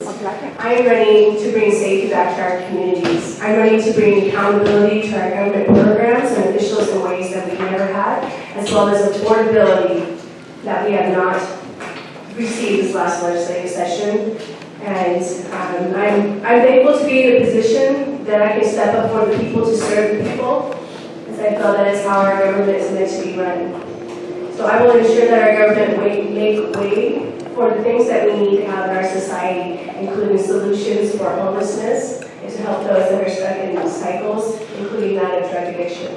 I am running to bring safety back to our communities. I'm running to bring accountability to our government programs and officials in ways that we've never had, as well as affordability that we have not received this last legislative session. And I'm thankful to be in a position that I can step up for the people to serve the people, as I feel that is how our government is meant to be run. So I will ensure that our government make way for the things that we need to have in our society, including solutions for homelessness and to help those that are stuck in cycles, including that of drug addiction.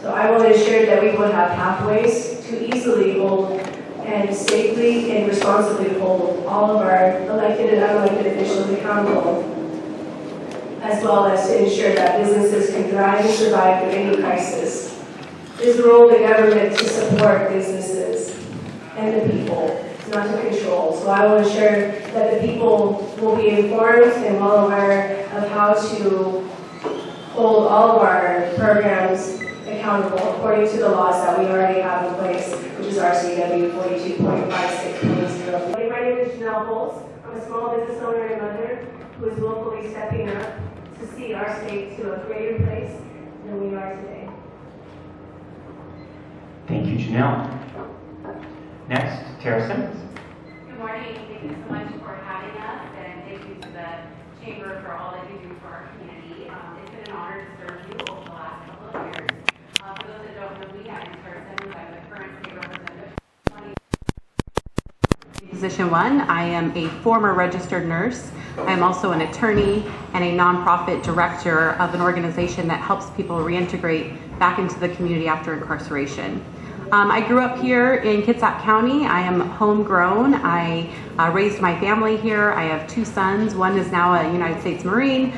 So I will ensure that we will have pathways to easily hold and safely and responsibly hold all of our elected and unelected officials accountable, as well as to ensure that businesses can thrive and survive through any crisis. It is the role of the government to support businesses and the people, not to control. So I will ensure that the people will be informed and well aware of how to hold all of our programs accountable according to the laws that we already have in place, which is RCW 42.56.0. My name is Janell Hulst. I'm a small business owner and mother who is willfully stepping up to see our state to a greater place than we are today. Thank you, Janell. Next, Terra Simmons. Good morning. Thank you so much for having us, and thank you to the Chamber for all that you do for our community. It's been an honor to serve you over the last couple of years. For those that don't know me, I'm Terra Simmons. I'm the current state representative. Position 1, I am a former registered nurse. I am also an attorney and a nonprofit director of an organization that helps people reintegrate back into the community after incarceration. I grew up here in Kitsap County. I am homegrown. I raised my family here. I have 2 sons. One is now a United States Marine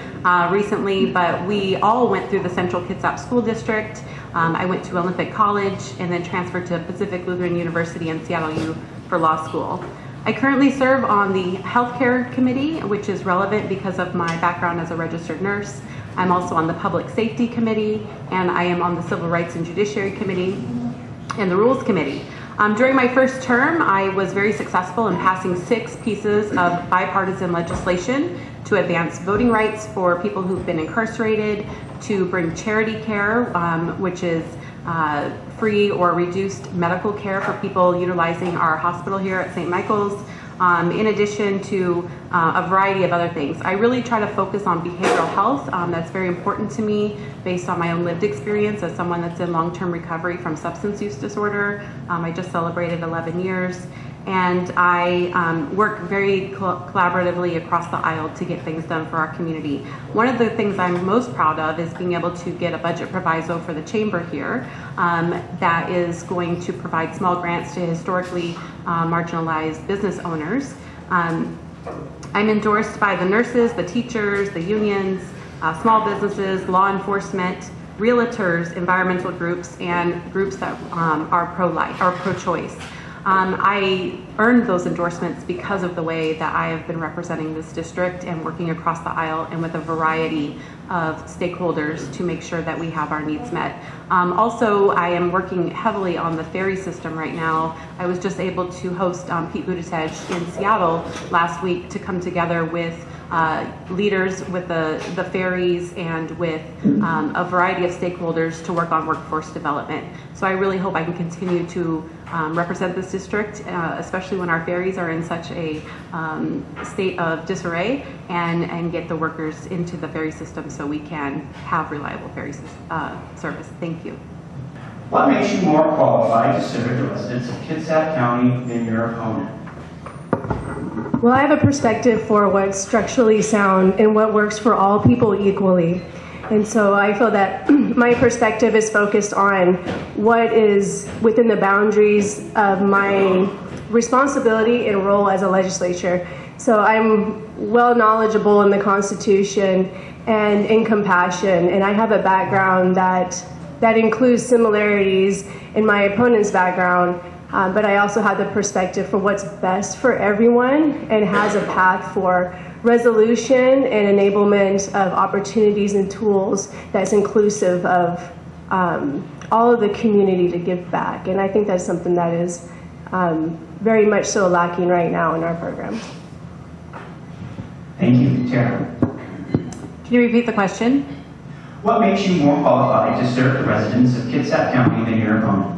recently, but we all went through the Central Kitsap School District. I went to Olympic College and then transferred to Pacific Lutheran University in Seattle U for law school. I currently serve on the Healthcare Committee, which is relevant because of my background as a registered nurse. I'm also on the Public Safety Committee, and I am on the Civil Rights and Judiciary Committee and the Rules Committee. During my first term, I was very successful in passing 6 pieces of bipartisan legislation to advance voting rights for people who've been incarcerated, to bring charity care, which is free or reduced medical care for people utilizing our hospital here at St. Michael's, in addition to a variety of other things. I really try to focus on behavioral health. That's very important to me based on my own lived experience as someone that's in long-term recovery from substance use disorder. I just celebrated 11 years. And I work very collaboratively across the aisle to get things done for our community. One of the things I'm most proud of is being able to get a budget proviso for the chamber here that is going to provide small grants to historically marginalized business owners. I'm endorsed by the nurses, the teachers, the unions, small businesses, law enforcement, realtors, environmental groups, and groups that are pro-life or pro-choice. I earned those endorsements because of the way that I have been representing this district and working across the aisle and with a variety of stakeholders to make sure that we have our needs met. Also, I am working heavily on the ferry system right now. I was just able to host Pete Buttigieg in Seattle last week to come together with leaders with the ferries and with a variety of stakeholders to work on workforce development. So I really hope I can continue to represent this district, especially when our ferries are in such a state of disarray, and get the workers into the ferry system so we can have reliable ferry service. Thank you. What makes you more qualified to serve the residents of Kitsap County than your opponent? Well, I have a perspective for what's structurally sound and what works for all people equally. And so I feel that my perspective is focused on what is within the boundaries of my responsibility and role as a legislature. So I'm well knowledgeable in the Constitution and in compassion, and I have a background that includes similarities in my opponent's background, but I also have the perspective for what's best for everyone and has a path for resolution and enablement of opportunities and tools that's inclusive of all of the community to give back. And I think that's something that is very much so lacking right now in our programs. Thank you. Terra. Can you repeat the question? What makes you more qualified to serve the residents of Kitsap County than your opponent?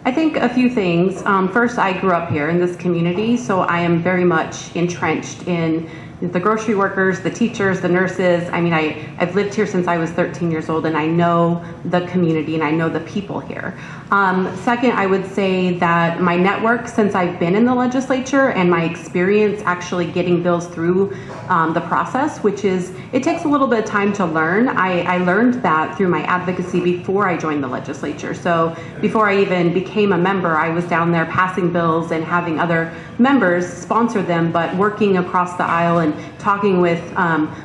I think a few things. First, I grew up here in this community, so I am very much entrenched in the grocery workers, the teachers, the nurses. I mean, I've lived here since I was 13 years old, and I know the community and I know the people here. Second, I would say that my network since I've been in the legislature and my experience actually getting bills through the process, which is, it takes a little bit of time to learn. I learned that through my advocacy before I joined the legislature. So before I even became a member, I was down there passing bills and having other members sponsor them, but working across the aisle and talking with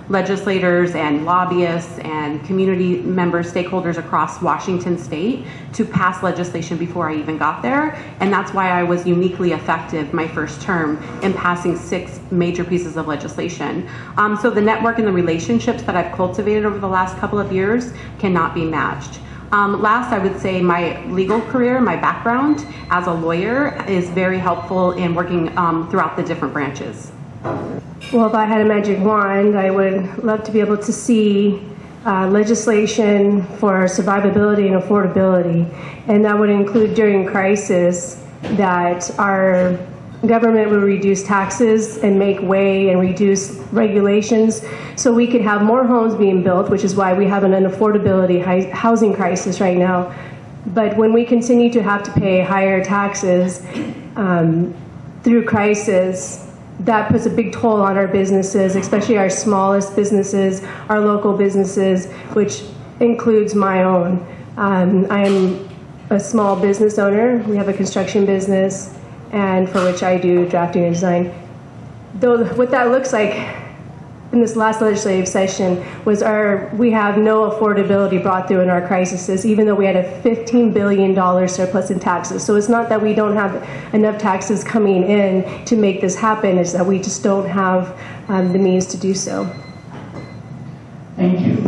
legislators and lobbyists and community members, stakeholders across Washington state to pass legislation before I even got there. And that's why I was uniquely effective my first term in passing 6 major pieces of legislation. So the network and the relationships that I've cultivated over the last couple of years cannot be matched. Last, I would say my legal career, my background as a lawyer is very helpful in working throughout the different branches. Well, if I had a magic wand, I would love to be able to see legislation for survivability and affordability. And that would include during crisis that our government would reduce taxes and make way and reduce regulations so we could have more homes being built, which is why we have an unaffordability housing crisis right now. But when we continue to have to pay higher taxes through crisis, that puts a big toll on our businesses, especially our smallest businesses, our local businesses, which includes my own. I am a small business owner. We have a construction business, and for which I do drafting and design. Though what that looks like in this last legislative session was we have no affordability brought through in our crises, even though we had a $15 billion surplus in taxes. So it's not that we don't have enough taxes coming in to make this happen, it's that we just don't have the means to do so. Thank you.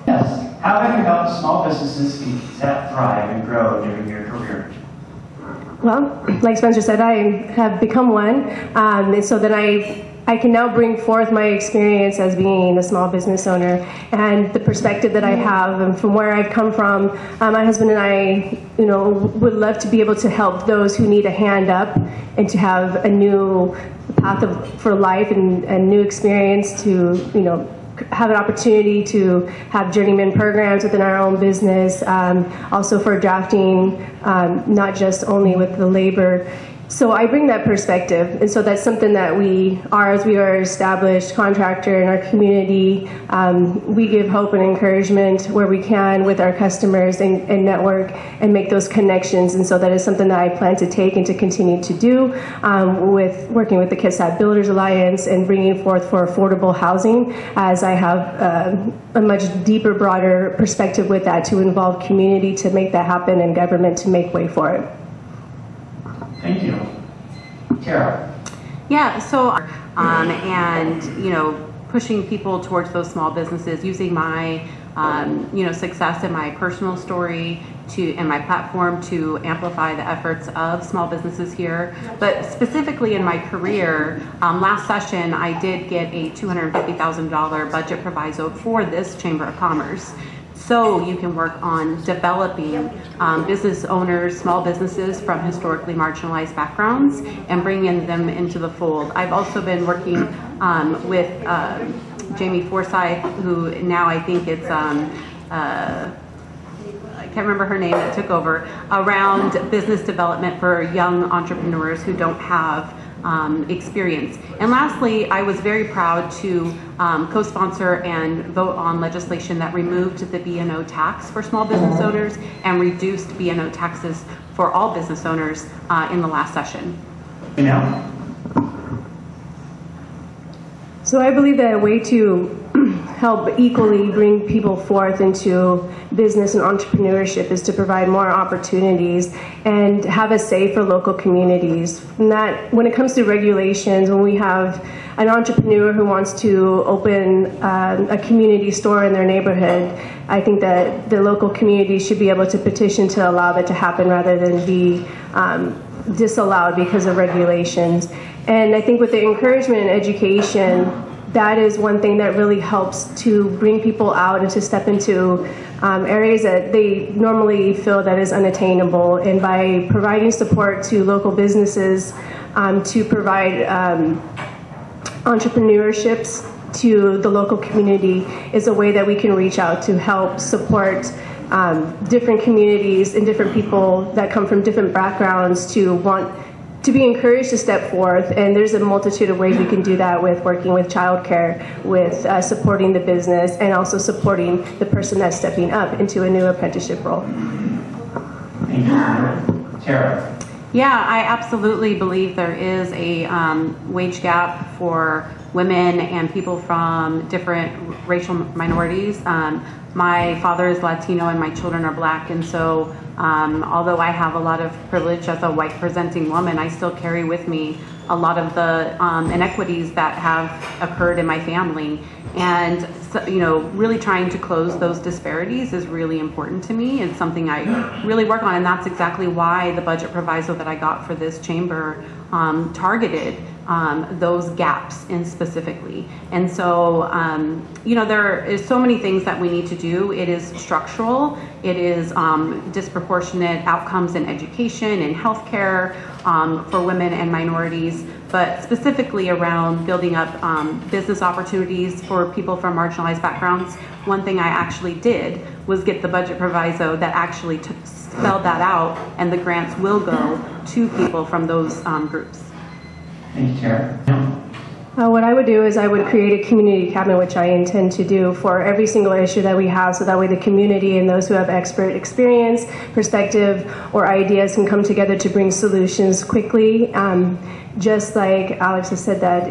Yes. How have you helped small businesses in Kitsap thrive and grow during your career? Well, like Spencer said, I have become one, and so that I can now bring forth my experience as being a small business owner and the perspective that I have and from where I've come from. My husband and I, would love to be able to help those who need a hand up and to have a new path for life and a new experience to, have an opportunity to have journeyman programs within our own business, also for drafting, not just only with the labor. So I bring that perspective, and so that's something that as we are established contractor in our community, we give hope and encouragement where we can with our customers and network and make those connections, and so that is something that I plan to take and to continue to do with working with the Kitsap Builders Alliance and bringing forth for affordable housing, as I have a much deeper, broader perspective with that to involve community to make that happen and government to make way for it. Thank you. Terra. Yeah, so, pushing people towards those small businesses, using my, success in my personal story and my platform to amplify the efforts of small businesses here. But specifically in my career, last session, I did get a $250,000 budget proviso for this Chamber of Commerce. So you can work on developing business owners, small businesses from historically marginalized backgrounds and bringing them into the fold. I've also been working with Jamie Forsyth, who now I think it's, I can't remember her name that took over, around business development for young entrepreneurs who don't have experience. And lastly, I was very proud to co-sponsor and vote on legislation that removed the B&O tax for small business owners and reduced B&O taxes for all business owners in the last session. Janell. So I believe that a way to help equally bring people forth into business and entrepreneurship is to provide more opportunities and have a say for local communities. And that when it comes to regulations, when we have an entrepreneur who wants to open a community store in their neighborhood, I think that the local community should be able to petition to allow that to happen rather than be disallowed because of regulations. And I think with the encouragement and education that is one thing that really helps to bring people out and to step into areas that they normally feel that is unattainable. And by providing support to local businesses, to provide entrepreneurships to the local community is a way that we can reach out to help support different communities and different people that come from different backgrounds to want to be encouraged to step forth. And there's a multitude of ways we can do that, with working with childcare, with supporting the business, and also supporting the person that's stepping up into a new apprenticeship role. Thank you. Terra. Yeah, I absolutely believe there is a wage gap for women and people from different racial minorities. My father is Latino and my children are Black, and so although I have a lot of privilege as a white presenting woman, I still carry with me a lot of the inequities that have occurred in my family. And so, really trying to close those disparities is really important to me. It's something I really work on, and that's exactly why the budget proviso that I got for this chamber targeted those gaps in specifically. And so, there is so many things that we need to do. It is structural. It is disproportionate outcomes in education and healthcare for women and minorities, but specifically around building up business opportunities for people from marginalized backgrounds. One thing I actually did was get the budget proviso that actually spelled that out, and the grants will go to people from those groups. Thank you, Terra. What I would do is I would create a community cabinet, which I intend to do for every single issue that we have, so that way the community and those who have expert experience, perspective, or ideas can come together to bring solutions quickly. Just like Alex has said, that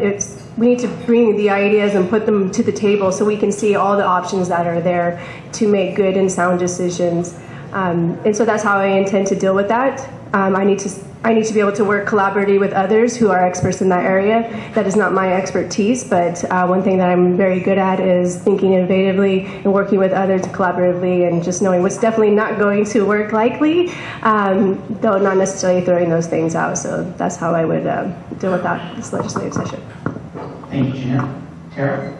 we need to bring the ideas and put them to the table so we can see all the options that are there to make good and sound decisions. And so that's how I intend to deal with that. I need to be able to work collaboratively with others who are experts in that area. That is not my expertise, but one thing that I'm very good at is thinking innovatively and working with others collaboratively, and just knowing what's definitely not going to work likely, though not necessarily throwing those things out. So that's how I would deal with that this legislative session. Thank you, Janell. Terra?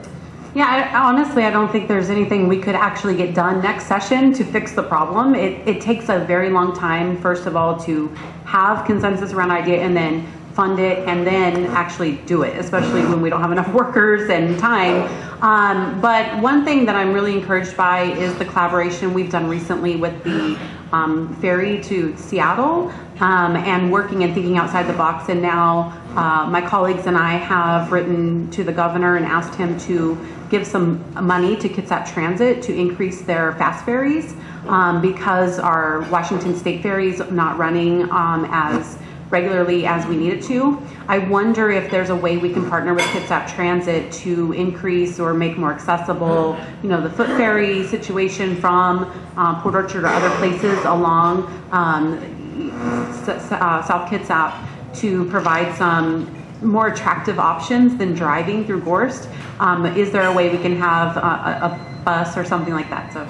Yeah, honestly, I don't think there's anything we could actually get done next session to fix the problem. It takes a very long time, first of all, to have consensus around idea and then fund it and then actually do it, especially when we don't have enough workers and time. But one thing that I'm really encouraged by is the collaboration we've done recently with the ferry to Seattle, and working and thinking outside the box. And now my colleagues and I have written to the governor and asked him to give some money to Kitsap Transit to increase their fast ferries, because our Washington State ferry is not running as regularly as we need it to. I wonder if there's a way we can partner with Kitsap Transit to increase or make more accessible, the foot ferry situation from Port Orchard or other places along South Kitsap, to provide some more attractive options than driving through Gorst. Is there a way we can have a bus or something like that? So.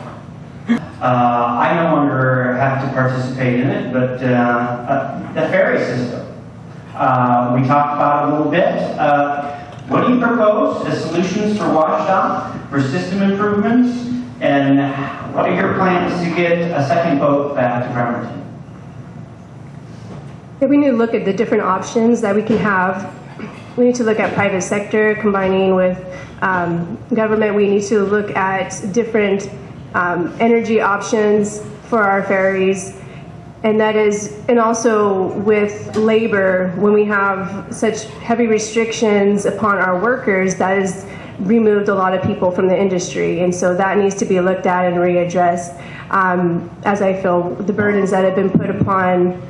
I no longer have to participate in it, but the ferry system. We talked about it a little bit. What do you propose as solutions for WashDOT, for system improvements, and what are your plans to get a second boat back to Bremerton? Yeah, we need to look at the different options that we can have. We need to look at private sector combining with government. We need to look at different energy options for our ferries, and also with labor, when we have such heavy restrictions upon our workers, that has removed a lot of people from the industry, and so that needs to be looked at and readdressed, as I feel the burdens that have been put upon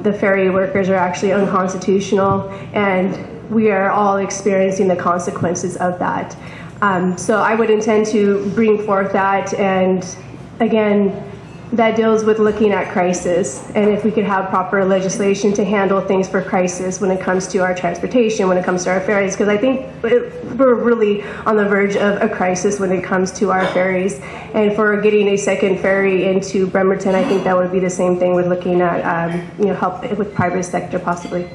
the ferry workers are actually unconstitutional, and we are all experiencing the consequences of that. So I would intend to bring forth that, and again, that deals with looking at crisis, and if we could have proper legislation to handle things for crisis when it comes to our transportation, when it comes to our ferries, because I think we're really on the verge of a crisis when it comes to our ferries. And for getting a second ferry into Bremerton, I think that would be the same thing with looking at help with private sector possibly.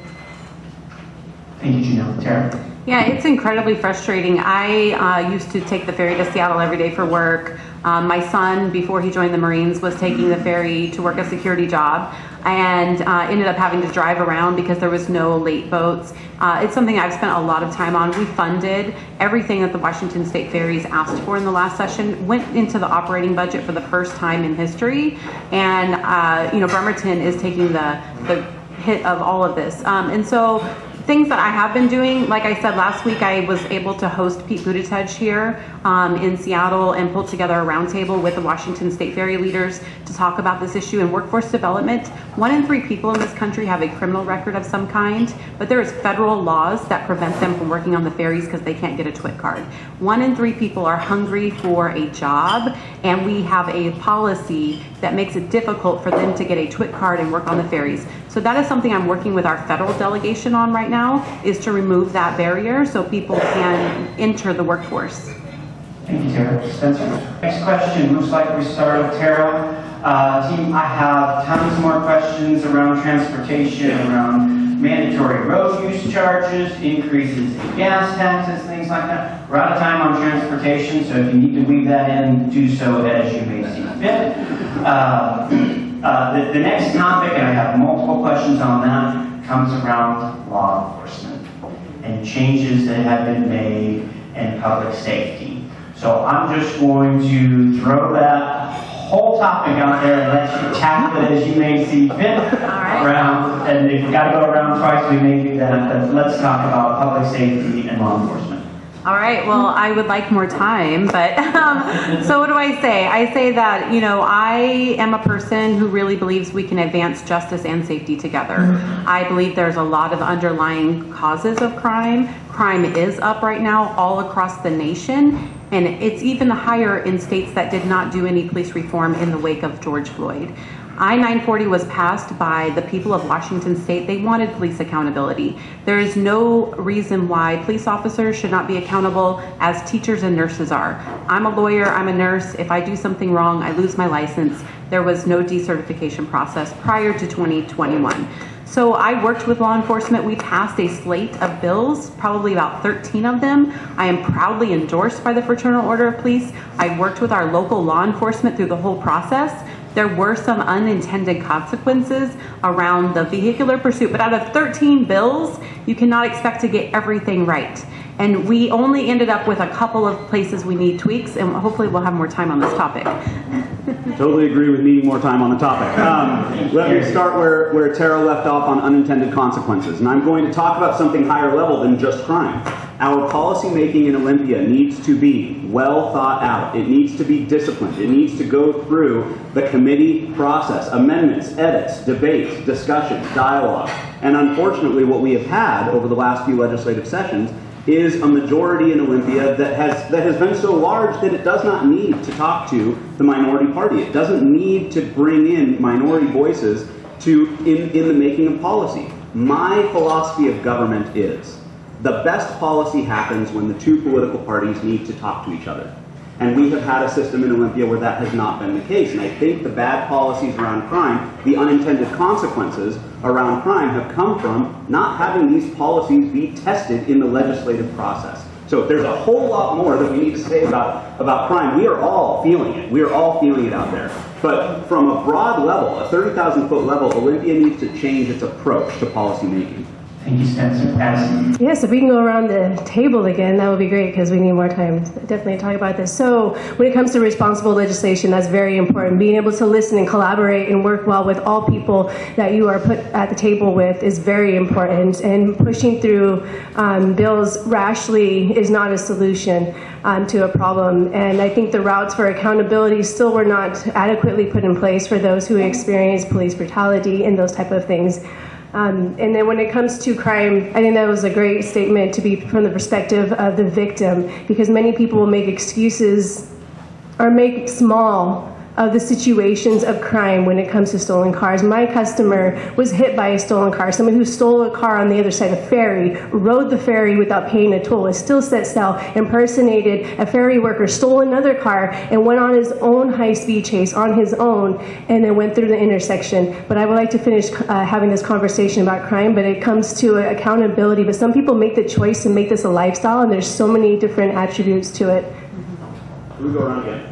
Thank you, Janell. Terra? Yeah, it's incredibly frustrating. I used to take the ferry to Seattle every day for work. My son, before he joined the Marines, was taking the ferry to work a security job and ended up having to drive around because there was no late boats. It's something I've spent a lot of time on. We funded everything that the Washington State Ferries asked for in the last session, went into the operating budget for the first time in history, and Bremerton is taking the hit of all of this. And so things that I have been doing, like I said last week, I was able to host Pete Buttigieg here in Seattle and pull together a roundtable with the Washington State Ferry leaders to talk about this issue in workforce development. 1 in 3 people in this country have a criminal record of some kind, but there is federal laws that prevent them from working on the ferries because they can't get a TWIC card. 1 in 3 people are hungry for a job, and we have a policy that makes it difficult for them to get a TWIC card and work on the ferries. So that is something I'm working with our federal delegation on right now, is to remove that barrier so people can enter the workforce. Thank you, Terra. Spencer? Next question. Looks like we start with Terra. Team, I have tons more questions around transportation, around mandatory road use charges, increases in gas taxes, things like that. We're out of time on transportation, so if you need to weave that in, do so as you may see fit. The next topic, and I have multiple questions on that, comes around law enforcement and changes that have been made in public safety. So I'm just going to throw that whole topic out there and let you tackle it as you may see fit. Around, and if you've got to go around twice, we may do that, but let's talk about public safety and law enforcement. All right, well, I would like more time, but so what do I say? I say that, I am a person who really believes we can advance justice and safety together. I believe there's a lot of underlying causes of crime. Crime is up right now all across the nation, and it's even higher in states that did not do any police reform in the wake of George Floyd. I-940 was passed by the people of Washington State. They wanted police accountability. There is no reason why police officers should not be accountable as teachers and nurses are. I'm a lawyer, I'm a nurse. If I do something wrong, I lose my license. There was no decertification process prior to 2021. So I worked with law enforcement. We passed a slate of bills, probably about 13 of them. I am proudly endorsed by the Fraternal Order of Police. I worked with our local law enforcement through the whole process. There were some unintended consequences around the vehicular pursuit, but out of 13 bills, you cannot expect to get everything right. And we only ended up with a couple of places we need tweaks, and hopefully we'll have more time on this topic. Totally agree with needing more time on the topic. Let me start where Terra left off on unintended consequences. And I'm going to talk about something higher level than just crime. Our policy making in Olympia needs to be well thought out. It needs to be disciplined. It needs to go through the committee process, amendments, edits, debates, discussions, dialogue. And unfortunately, what we have had over the last few legislative sessions is a majority in Olympia that has been so large that it does not need to talk to the minority party. It doesn't need to bring in minority voices in the making of policy. My philosophy of government is the best policy happens when the two political parties need to talk to each other. And we have had a system in Olympia where that has not been the case. And I think the bad policies around crime, the unintended consequences around crime have come from not having these policies be tested in the legislative process. So there's a whole lot more that we need to say about crime. We are all feeling it. We are all feeling it out there. But from a broad level, a 30,000-foot level, Olympia needs to change its approach to policy making. Thank you, Spencer. Addison. Yes, if we can go around the table again, that would be great because we need more time to definitely talk about this. So when it comes to responsible legislation, that's very important. Being able to listen and collaborate and work well with all people that you are put at the table with is very important. And pushing through bills rashly is not a solution to a problem. And I think the routes for accountability still were not adequately put in place for those who experience police brutality and those type of things. And then when it comes to crime, I think that was a great statement to be from the perspective of the victim, because many people will make excuses or make small the situations of crime when it comes to stolen cars. My customer was hit by a stolen car. Someone who stole a car on the other side of the ferry, rode the ferry without paying a toll, was still set sail, impersonated a ferry worker, stole another car, and went on his own high-speed chase on his own, and then went through the intersection. But I would like to finish having this conversation about crime, but it comes to accountability. But some people make the choice to make this a lifestyle, and there's so many different attributes to it. Can we go around again?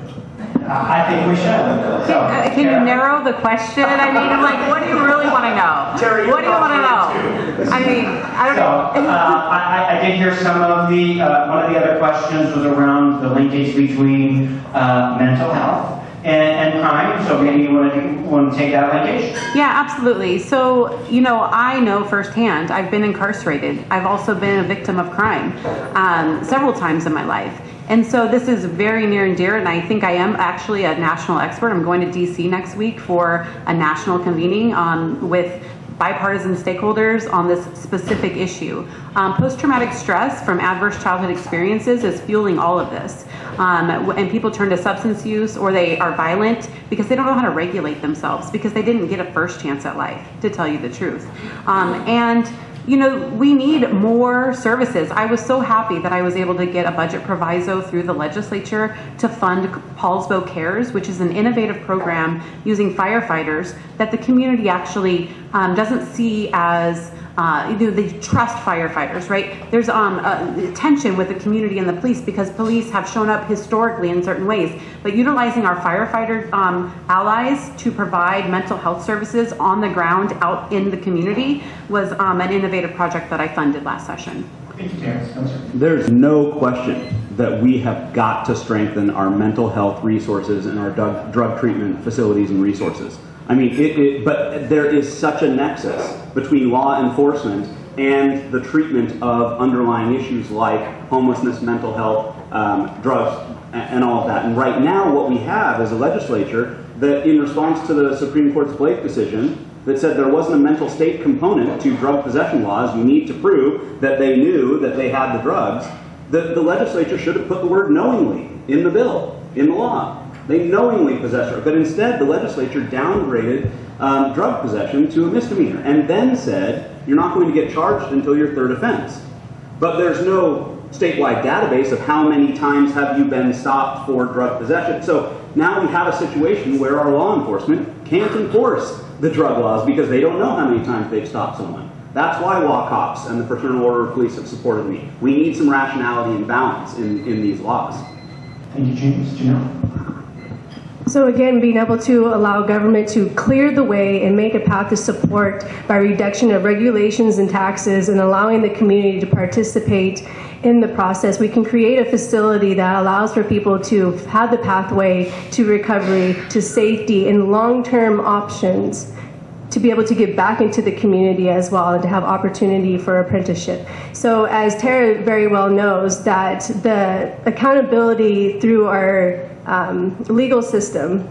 I think we should. So, Can you narrow the question? I mean, I'm like, what do you really want to know? Terry, What do you want to know? I mean, I don't So, know. I did hear some of the, one of the other questions was around the linkage between mental health and crime, so maybe you want to take that linkage? Yeah, absolutely. So, I know firsthand, I've been incarcerated. I've also been a victim of crime several times in my life. And so this is very near and dear, and I think I am actually a national expert. I'm going to DC next week for a national convening with bipartisan stakeholders on this specific issue. Post-traumatic stress from adverse childhood experiences is fueling all of this. And people turn to substance use, or they are violent because they don't know how to regulate themselves, because they didn't get a first chance at life, to tell you the truth. We need more services. I was so happy that I was able to get a budget proviso through the legislature to fund Paulsbo Cares, which is an innovative program using firefighters that the community actually doesn't see as they trust firefighters, right? There's tension with the community and the police because police have shown up historically in certain ways. But utilizing our firefighter allies to provide mental health services on the ground out in the community was an innovative project that I funded last session. Thank you, Terry. There's no question that we have got to strengthen our mental health resources and our drug treatment facilities and resources. I mean, but there is such a nexus between law enforcement and the treatment of underlying issues like homelessness, mental health, drugs, and all of that. And right now what we have is a legislature that, in response to the Supreme Court's Blake decision, that said there wasn't a mental state component to drug possession laws, you need to prove that they knew that they had the drugs, the legislature should have put the word knowingly in the bill, in the law. They knowingly possess drugs, but instead the legislature downgraded drug possession to a misdemeanor and then said you're not going to get charged until your third offense. But there's no statewide database of how many times have you been stopped for drug possession. So now we have a situation where our law enforcement can't enforce the drug laws because they don't know how many times they've stopped someone. That's why law cops and the Fraternal Order of Police have supported me. We need some rationality and balance in these laws. Thank you, James. Janell? So again, being able to allow government to clear the way and make a path to support by reduction of regulations and taxes and allowing the community to participate in the process, we can create a facility that allows for people to have the pathway to recovery, to safety, and long-term options to be able to get back into the community as well and to have opportunity for apprenticeship. So as Terra very well knows, that the accountability through our legal system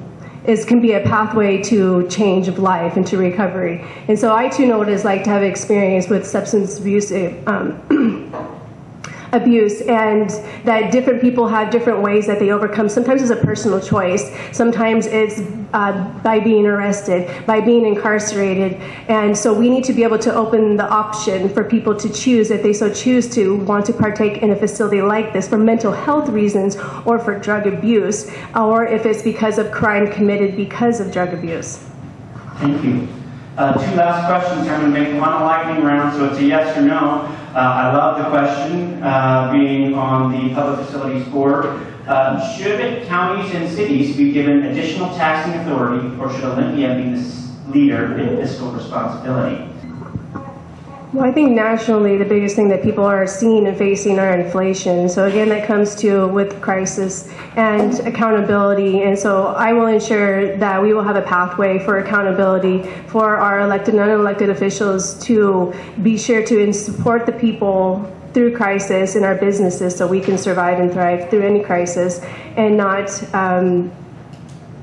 can be a pathway to change of life and to recovery. And so I too know what it's like to have experience with substance abuse and that different people have different ways that they overcome. Sometimes it's a personal choice. Sometimes it's by being arrested, by being incarcerated. And so we need to be able to open the option for people to choose, if they so choose to, want to partake in a facility like this for mental health reasons or for drug abuse, or if it's because of crime committed because of drug abuse. Thank you. Two last questions. I'm going to make one a lightning round, so it's a yes or no. I love the question, being on the Public Facilities Board. Should counties and cities be given additional taxing authority, or should Olympia be the leader in fiscal responsibility? Well, I think nationally the biggest thing that people are seeing and facing are inflation. So again, that comes to with crisis and accountability. And so I will ensure that we will have a pathway for accountability for our elected and unelected officials to be sure to support the people through crisis in our businesses so we can survive and thrive through any crisis, and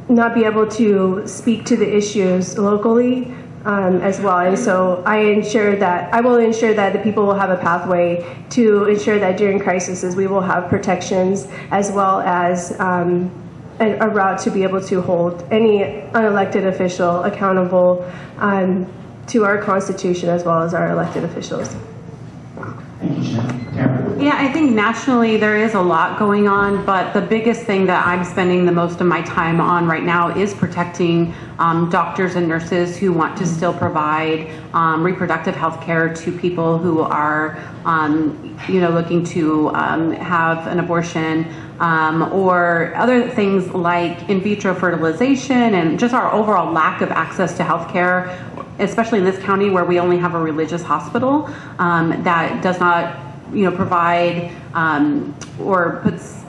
not be able to speak to the issues locally as well. And so I will ensure that the people will have a pathway to ensure that during crises we will have protections, as well as a route to be able to hold any unelected official accountable to our Constitution as well as our elected officials. Thank you, Janell. Terra? Yeah, I think nationally there is a lot going on, but the biggest thing that I'm spending the most of my time on right now is protecting doctors and nurses who want to still provide reproductive health care to people who are, looking to have an abortion, or other things like in vitro fertilization and just our overall lack of access to health care, especially in this county where we only have a religious hospital that does not provide or puts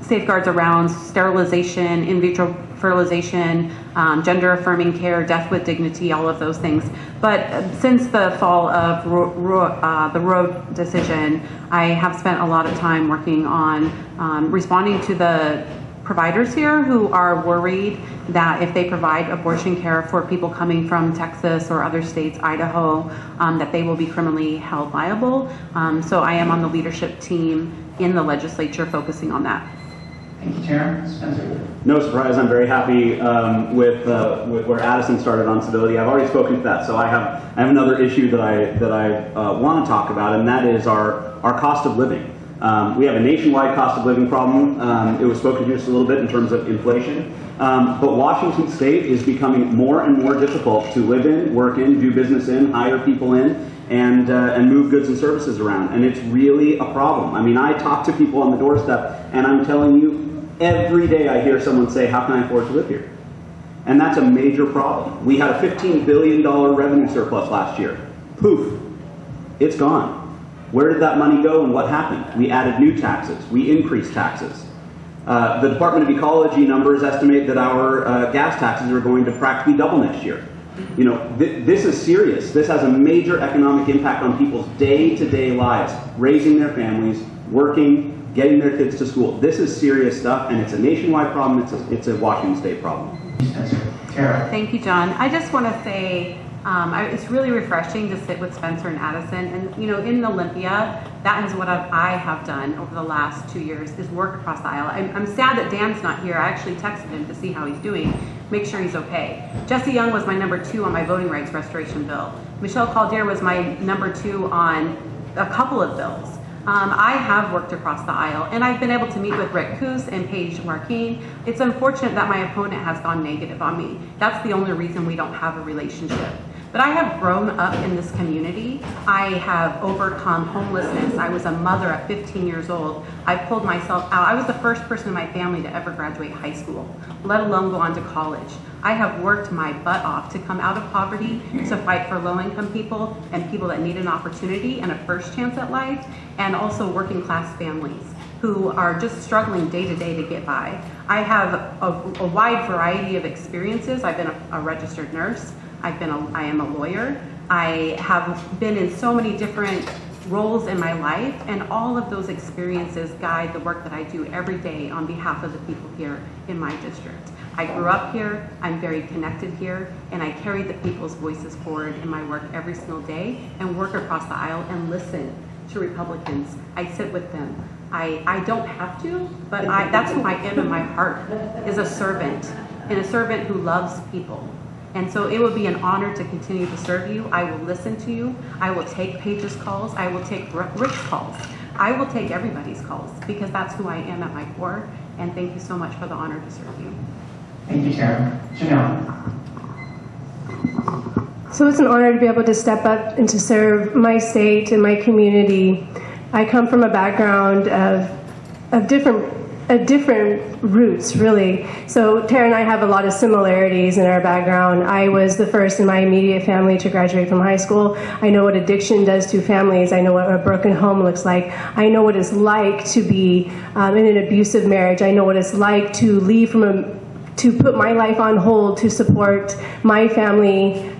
safeguards around sterilization, in vitro fertilization, gender affirming care, death with dignity, all of those things. But since the fall of the Roe decision, I have spent a lot of time working on responding to the providers here who are worried that if they provide abortion care for people coming from Texas or other states, Idaho, that they will be criminally held liable. So I am on the leadership team in the legislature focusing on that. Thank you, Terra. Spencer? No surprise, I'm very happy with where Addison started on civility. I've already spoken to that, so I have another issue that I want to talk about, and that is our cost of living. We have a nationwide cost of living problem. It was spoken to just a little bit in terms of inflation. But Washington State is becoming more and more difficult to live in, work in, do business in, hire people in, and move goods and services around. And it's really a problem. I mean, I talk to people on the doorstep, and I'm telling you, every day I hear someone say, how can I afford to live here? And that's a major problem. We had a $15 billion revenue surplus last year. Poof, it's gone. Where did that money go and what happened? We added new taxes. We increased taxes. The Department of Ecology numbers estimate that our gas taxes are going to practically double next year. This is serious. This has a major economic impact on people's day-to-day lives, raising their families, working, getting their kids to school. This is serious stuff, and it's a nationwide problem. It's a Washington State problem. Terra? Thank you, John. I just want to say it's really refreshing to sit with Spencer and Addison. And, in Olympia, that is what I have done over the last 2 years, is work across the aisle. I'm sad that Dan's not here. I actually texted him to see how he's doing, make sure he's okay. Jesse Young was my number 2 on my voting rights restoration bill. Michelle Caldier was my number 2 on a couple of bills. I have worked across the aisle, and I've been able to meet with Rick Coos and Paige Markeen. It's unfortunate that my opponent has gone negative on me. That's the only reason we don't have a relationship. But I have grown up in this community. I have overcome homelessness. I was a mother at 15 years old. I pulled myself out. I was the first person in my family to ever graduate high school, let alone go on to college. I have worked my butt off to come out of poverty, to fight for low-income people and people that need an opportunity and a first chance at life, and also working class families who are just struggling day to day to get by. I have a wide variety of experiences. I've been a registered nurse. I am a lawyer. I have been in so many different roles in my life, and all of those experiences guide the work that I do every day on behalf of the people here in my district. I grew up here, I'm very connected here, and I carry the people's voices forward in my work every single day and work across the aisle and listen to Republicans. I sit with them. I don't have to, but that's who I am in my heart, is a servant, and a servant who loves people. And so it would be an honor to continue to serve you. I will listen to you. I will take Paige's calls. I will take Rick's calls. I will take everybody's calls, because that's who I am at my core. And thank you so much for the honor to serve you. Thank you, Terra. Janell? So it's an honor to be able to step up and to serve my state and my community. I come from a background of different roots, really. So Terra and I have a lot of similarities in our background. I was the first in my immediate family to graduate from high school. I know what addiction does to families. I know what a broken home looks like. I know what it's like to be in an abusive marriage. I know what it's like to leave to put my life on hold to support my family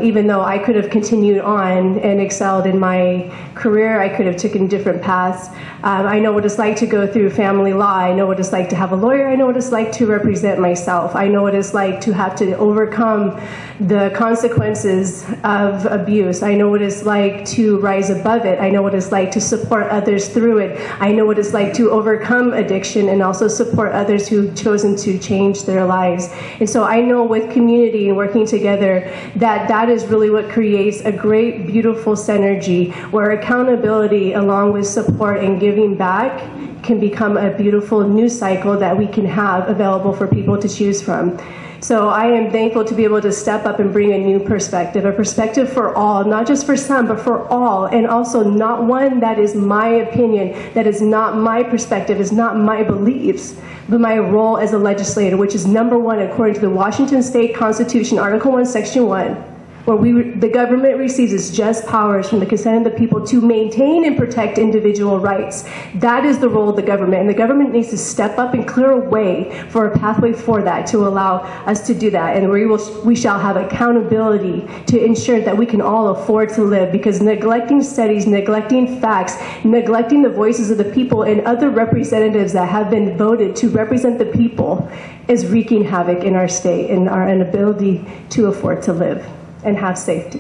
Even though I could have continued on and excelled in my career, I could have taken different paths. I know what it's like to go through family law. I know what it's like to have a lawyer. I know what it's like to represent myself. I know what it's like to have to overcome the consequences of abuse. I know what it's like to rise above it. I know what it's like to support others through it. I know what it's like to overcome addiction and also support others who've chosen to change their lives. And so I know with community and working together that is really what creates a great, beautiful synergy where accountability along with support and giving back can become a beautiful news cycle that we can have available for people to choose from. So I am thankful to be able to step up and bring a new perspective, a perspective for all, not just for some, but for all, and also not one that is my opinion, that is not my perspective, is not my beliefs, but my role as a legislator, which is number one according to the Washington State Constitution, Article 1, Section 1. Where the government receives its just powers from the consent of the people to maintain and protect individual rights. That is the role of the government, and the government needs to step up and clear a way for a pathway for that to allow us to do that. And we shall have accountability to ensure that we can all afford to live, because neglecting studies, neglecting facts, neglecting the voices of the people and other representatives that have been voted to represent the people is wreaking havoc in our state and our inability to afford to live and have safety.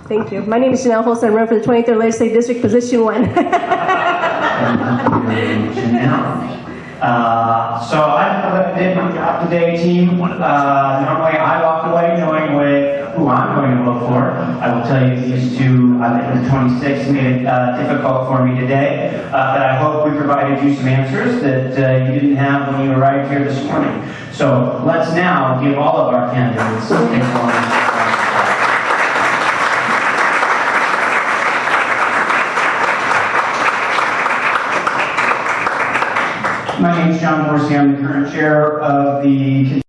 Thank you. My name is Janell Hulst. I run for the 23rd Legislative District, Position 1. Janell. So I did my job today, team. Normally I walk away knowing who I'm going to vote for. I will tell you these two, the 26 made it difficult for me today, but I hope we provided you some answers that you didn't have when you arrived here this morning. So let's now give all of our candidates a moment. My name is John Dorsey. I'm the current chair of the